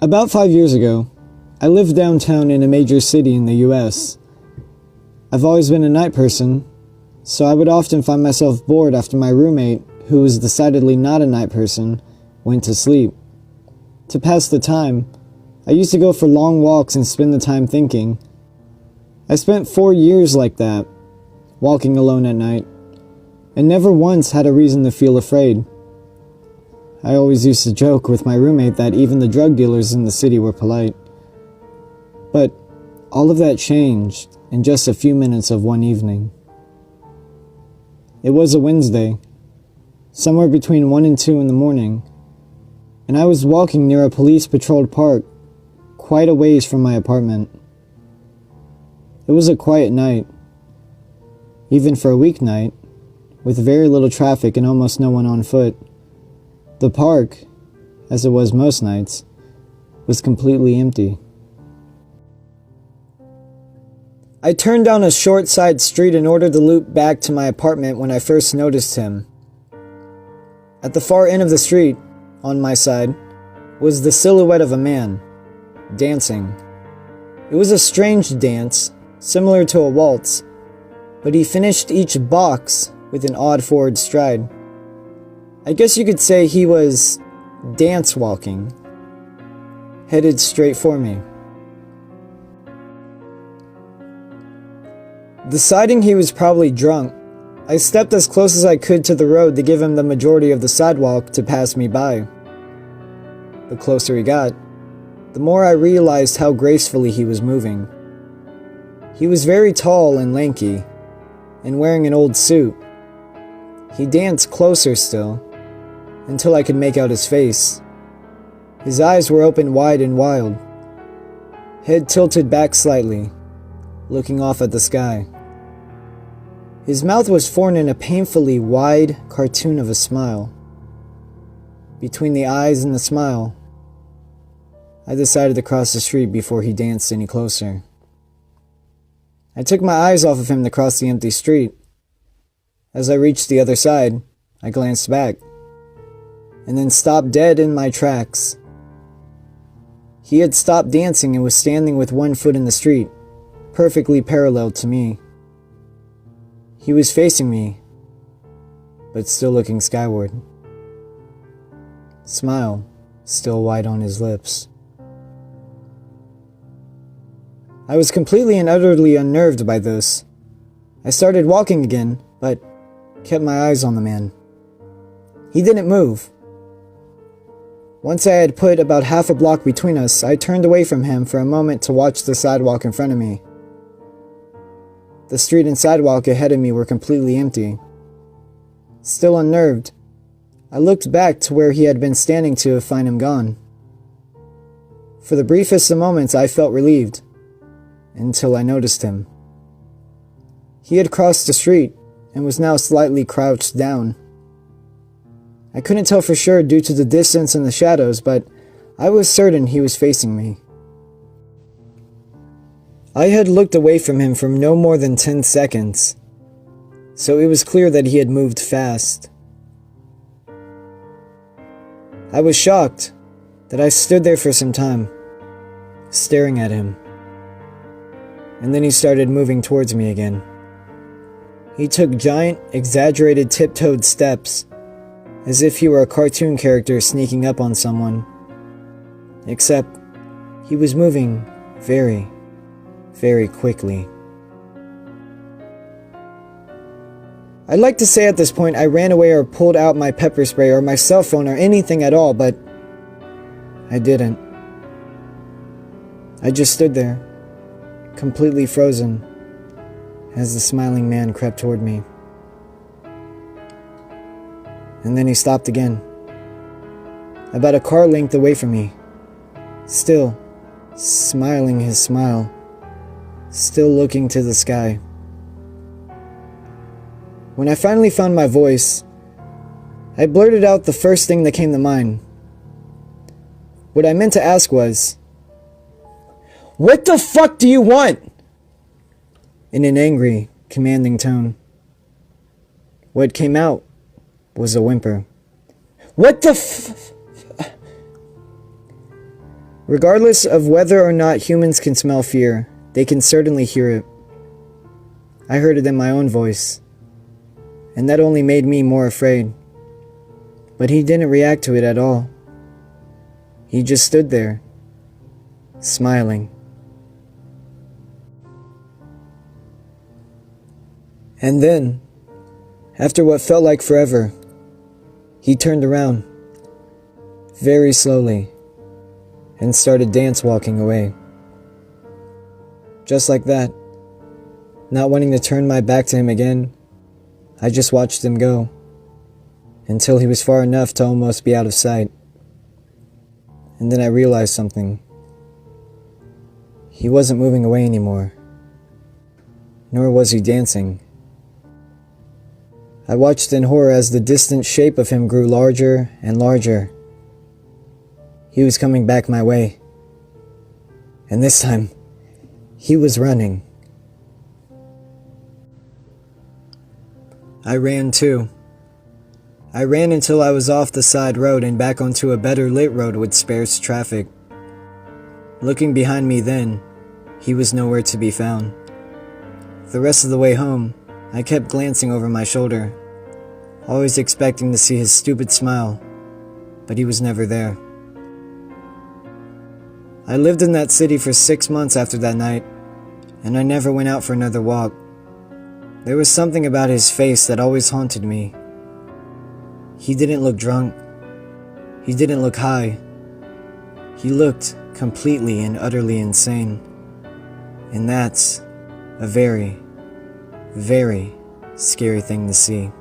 About 5 years ago, I lived downtown in a major city in the US. I've always been a night person, so I would often find myself bored after my roommate, who was decidedly not a night person, went to sleep. To pass the time, I used to go for long walks and spend the time thinking. I spent 4 years like that, walking alone at night, and never once had a reason to feel afraid. I always used to joke with my roommate that even the drug dealers in the city were polite. But all of that changed in just a few minutes of one evening. It was a Wednesday, somewhere between 1 and 2 in the morning, and I was walking near a police-patrolled park, quite a ways from my apartment. It was a quiet night, even for a weeknight, with very little traffic and almost no one on foot. The park, as it was most nights, was completely empty. I turned down a short side street in order to loop back to my apartment when I first noticed him. At the far end of the street, on my side, was the silhouette of a man, dancing. It was a strange dance, similar to a waltz, but he finished each box with an odd forward stride. I guess you could say he was dance walking, headed straight for me. Deciding he was probably drunk, I stepped as close as I could to the road to give him the majority of the sidewalk to pass me by. The closer he got, the more I realized how gracefully he was moving. He was very tall and lanky, and wearing an old suit. He danced closer still, until I could make out his face. His eyes were open wide and wild, head tilted back slightly, looking off at the sky. His mouth was formed in a painfully wide cartoon of a smile. Between the eyes and the smile, I decided to cross the street before he danced any closer. I took my eyes off of him to cross the empty street. As I reached the other side, I glanced back, and then stopped dead in my tracks. He had stopped dancing and was standing with one foot in the street, perfectly parallel to me. He was facing me, but still looking skyward. Smile still wide on his lips. I was completely and utterly unnerved by this. I started walking again, but kept my eyes on the man. He didn't move. Once I had put about half a block between us, I turned away from him for a moment to watch the sidewalk in front of me. The street and sidewalk ahead of me were completely empty. Still unnerved, I looked back to where he had been standing to find him gone. For the briefest of moments, I felt relieved, until I noticed him. He had crossed the street and was now slightly crouched down. I couldn't tell for sure due to the distance and the shadows, but I was certain he was facing me. I had looked away from him for no more than 10 seconds, so it was clear that he had moved fast. I was shocked that I stood there for some time, staring at him. And then he started moving towards me again. He took giant, exaggerated tiptoed steps, as if he were a cartoon character sneaking up on someone. Except, he was moving very, very quickly. I'd like to say at this point I ran away or pulled out my pepper spray or my cell phone or anything at all, but I didn't. I just stood there, completely frozen, as the smiling man crept toward me. And then he stopped again, about a car length away from me, still smiling his smile, still looking to the sky. When I finally found my voice, I blurted out the first thing that came to mind. What I meant to ask was, "What the fuck do you want?" in an angry, commanding tone. What came out was a whimper. "What the Regardless of whether or not humans can smell fear, they can certainly hear it. I heard it in my own voice, and that only made me more afraid. But he didn't react to it at all. He just stood there, smiling. And then, after what felt like forever, he turned around, very slowly, and started dance walking away. Just like that, not wanting to turn my back to him again, I just watched him go, until he was far enough to almost be out of sight. And then I realized something. He wasn't moving away anymore, nor was he dancing. I watched in horror as the distant shape of him grew larger and larger. He was coming back my way, and this time, he was running. I ran too. I ran until I was off the side road and back onto a better lit road with sparse traffic. Looking behind me then, he was nowhere to be found. The rest of the way home, I kept glancing over my shoulder, always expecting to see his stupid smile, but he was never there. I lived in that city for 6 months after that night, and I never went out for another walk. There was something about his face that always haunted me. He didn't look drunk. He didn't look high. He looked completely and utterly insane. And that's a very, very scary thing to see.